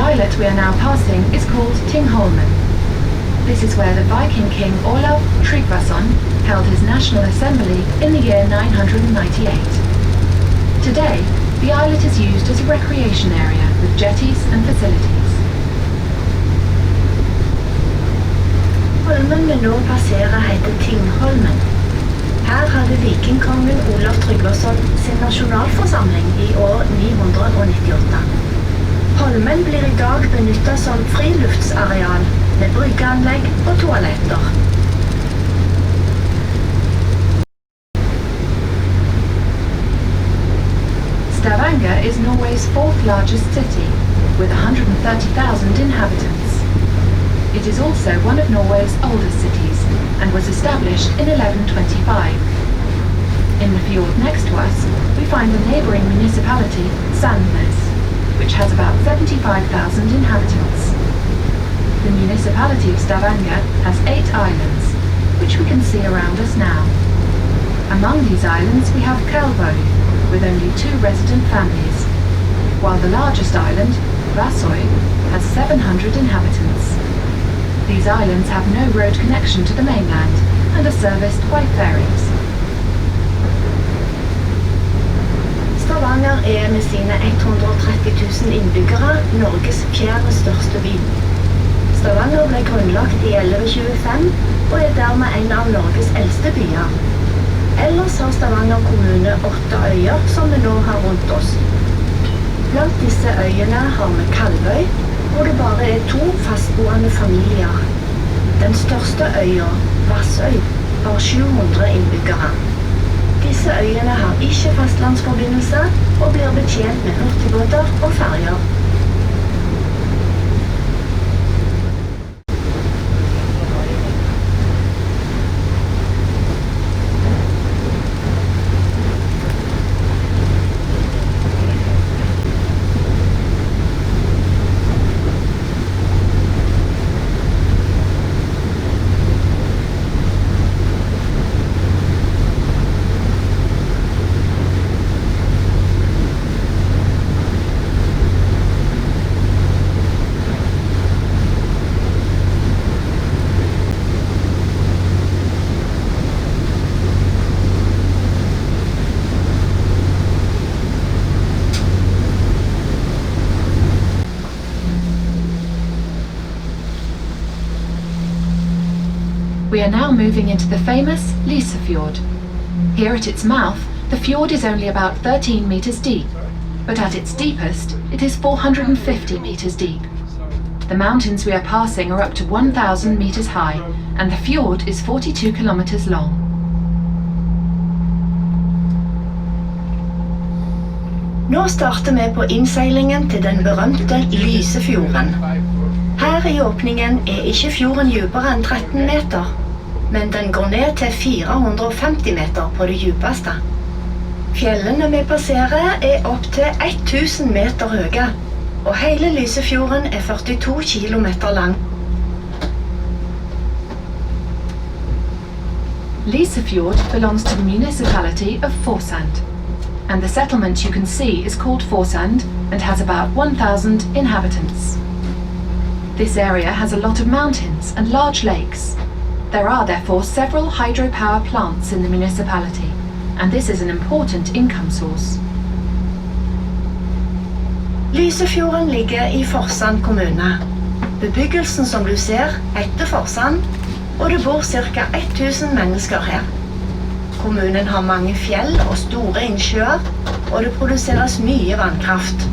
islet we are now passing is called Tingholmen. This is where the Viking king Olav Tryggvason held his national assembly in the year 998. Today, the islet is used as a recreation area with jetties and facilities. Holmen vi nå passerer heter Tingholmen. Her hadde vikingkongen Olav Tryggvason sin nasjonalforsamling i år 998. Holmen blir i dag benyttet som friluftsareal med bryggeanlegg og toaletter. Stavanger is Norway's fourth largest city, with 130,000 inhabitants. It is also one of Norway's oldest cities, and was established in 1125. In the fjord next to us, we find the neighbouring municipality, Sandnes, which has about 75,000 inhabitants. The municipality of Stavanger has 8 islands, which we can see around us now. Among these islands we have Kælvøy, with only 2 resident families, while the largest island, Vassøy, has 700 inhabitants. These islands have no road connection to the mainland and are serviced by ferries. Stavanger med sine 130 000 innbyggere Norges 4. største by. Stavanger ble grunnlagt i 1125 og dermed en av Norges eldste byer. Ellers har Stavanger kommune 8 øyer som vi nå har rundt oss. Blant disse øyene har vi Kælvøy, hvor det bare 2 fastboende familier. Den største øya, Vassøy, har 700 innbyggere. Disse øyene har ikke fastlandsforbindelse og blir betjent med hurtigbåter og ferger. We are now moving into the famous Lysefjord. Here at its mouth, the fjord is only about 13 meters deep, but at its deepest, it is 450 meters deep. The mountains we are passing are up to 1,000 meters high, and the fjord is 42 kilometers long. Nå starter vi på innseilingen til den berømte Lysefjorden. Her i åpningen ikke fjorden dypere enn 13 meter, men den går ned til 450 meter på det dypeste. Fjellene vi passerer opp til 1000 meter høye, og hele Lysefjorden 42 kilometer lang. Lysefjord belongs to the municipality of Forsand, and the settlement you can see is called Forsand and has about 1,000 inhabitants. This area has a lot of mountains and large lakes. There are therefore several hydropower plants in the municipality, and this is an important income source. Lysefjorden ligger i Forsand kommune. Bebyggelsen som du ser heter Forsand, og det bor ca. 1000 mennesker her. Kommunen har mange fjell og store innsjøer, og det produseres mye vannkraft.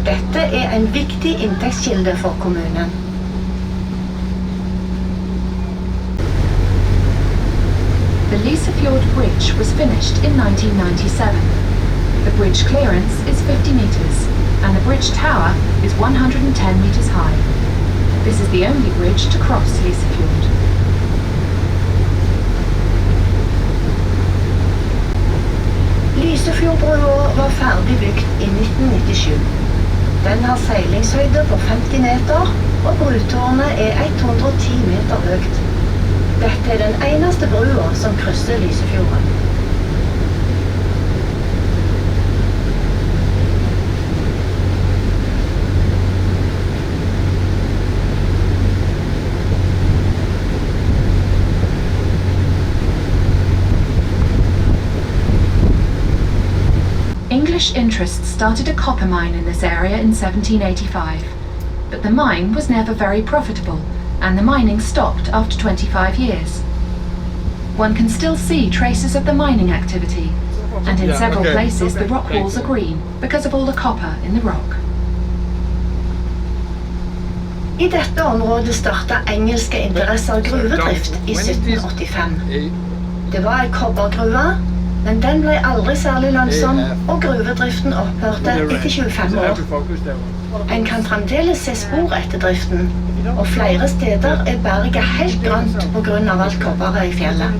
Dette en viktig inntektskilde for kommunen. The Lysefjord Bridge was finished in 1997. The bridge clearance is 50 meters, and the bridge tower is 110 meters high. This is the only bridge to cross Lysefjord. Lysefjordbrua var ferdig bygd i 1997. Den har seilingshøyde på 50 meter, og brutårnet 110 meter høyt. Dette den eneste brua som krysser Lysefjorden. British interests started a copper mine in this area in 1785, but the mine was never very profitable, and the mining stopped after 25 years. One can still see traces of the mining activity, and in several places the rock walls are green because of all the copper in the rock. I dette området startet engelske interesser gruvedrift i 1785. Det var en kobbergruve, men den ble aldri særlig lønnsom, og gruvedriften opphørte etter 25 år. En kan fremdeles se spor etter driften, og flere steder er berget helt grønt på grunn av alt kobberet i fjellet.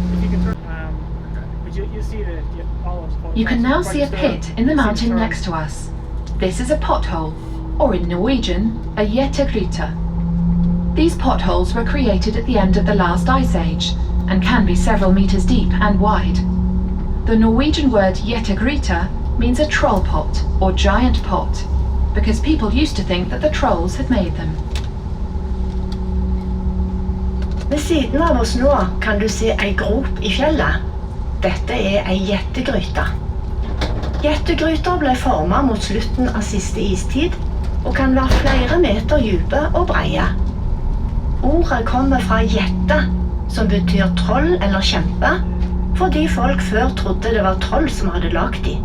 You can now see a pit in the mountain next to us. This is a pothole, or in Norwegian, a jettegryte. These potholes were created at the end of the last ice age, and can be several meters deep and wide. The Norwegian word jettegryte means a troll pot, or giant pot, because people used to think that the trolls had made them. Ved siden av oss nå kan du se ei grop i fjellet. Dette er ei jettegryte. Jettegryter ble formet mot slutten av siste istid, og kan være flere meter dype og breie. Ordet kommer fra jette, som betyr troll eller kjempe, fordi folk før trodde det var troll som hadde lagd de.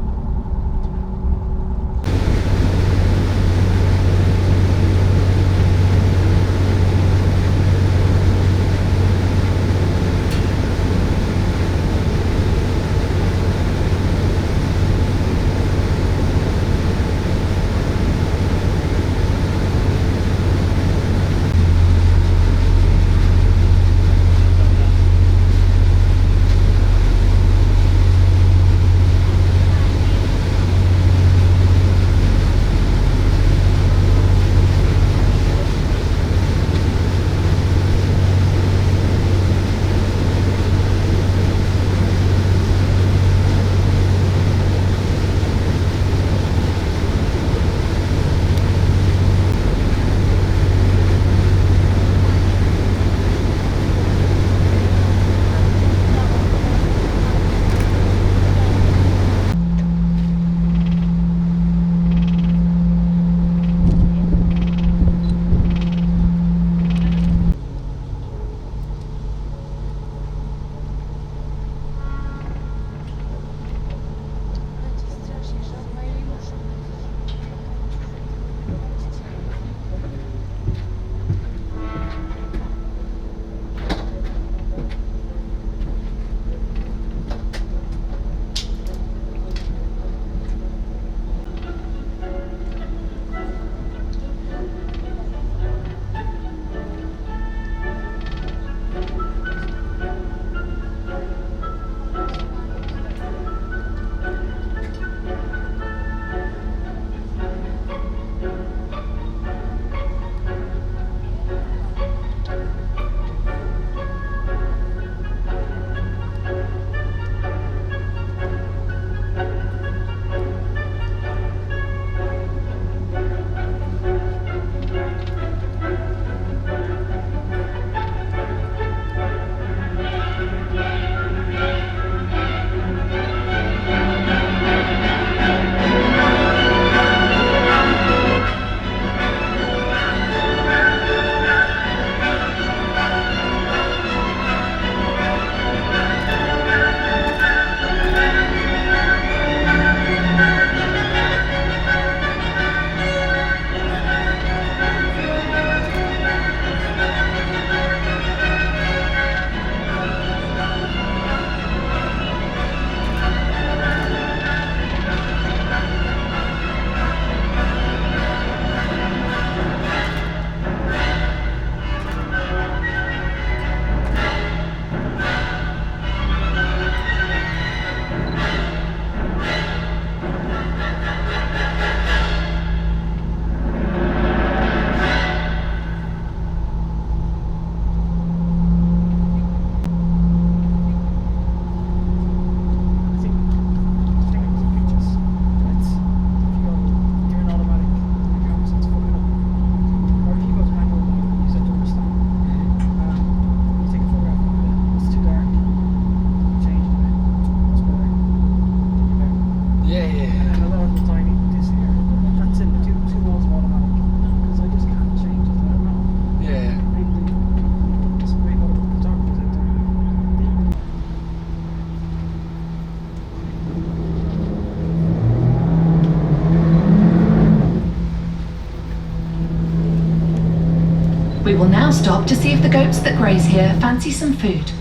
We will now stop to see if the goats that graze here fancy some food.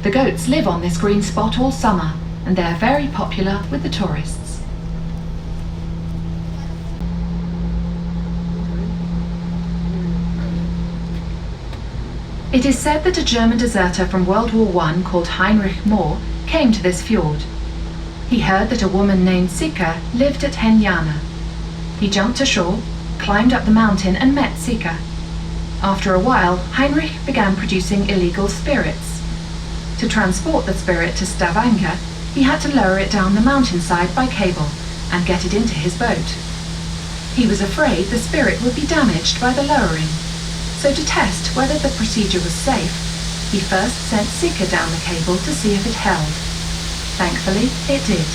The goats live on this green spot all summer, and they are very popular with the tourists. It is said that a German deserter from World War I called Heinrich Mohr came to this fjord. He heard that a woman named Sika lived at Henjana. He jumped ashore, climbed up the mountain and met Sika. After a while, Heinrich began producing illegal spirits. To transport the spirit to Stavanger, he had to lower it down the mountainside by cable and get it into his boat. He was afraid the spirit would be damaged by the lowering. So to test whether the procedure was safe, he first sent Sika down the cable to see if it held. Thankfully, it did.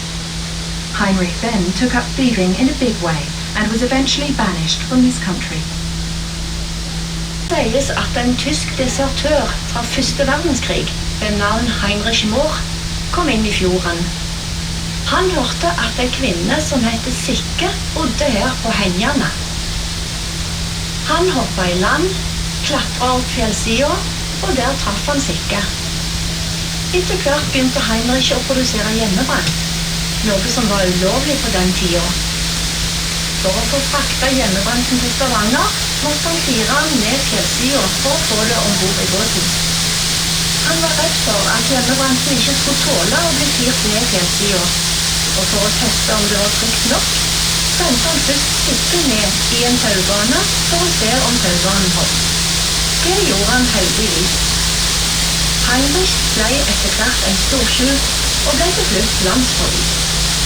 Heinrich then took up thieving in a big way and was eventually banished from his country. Det sies at en tysk desertør fra første verdenskrig ved navn Heinrich Mohr kom inn i fjorden. Han hørte at en kvinne som heter Sikke bodde her på Henjana. Han hoppet i land, klatret opp fjellsida, og der traff han Sikke. Etter hvert begynte Heinrich å produsere hjemmebrent, noe som var ulovlig på den tida. For å få frakta hjemmebrenten til Stavanger, måtte han fire han ned fjellsida for å få det ombord i båten. Han var redd for at hjemmebrenten ikke skulle tåle å bli firt ned fjellsida, og for å teste om det var trygt nok, sendte han først Sikke ned i en taubane for å se om taubanen holdt. Det gjorde han heldigvis. Heinrich ble etter hvert en stortjuv og ble til slutt landsforvist.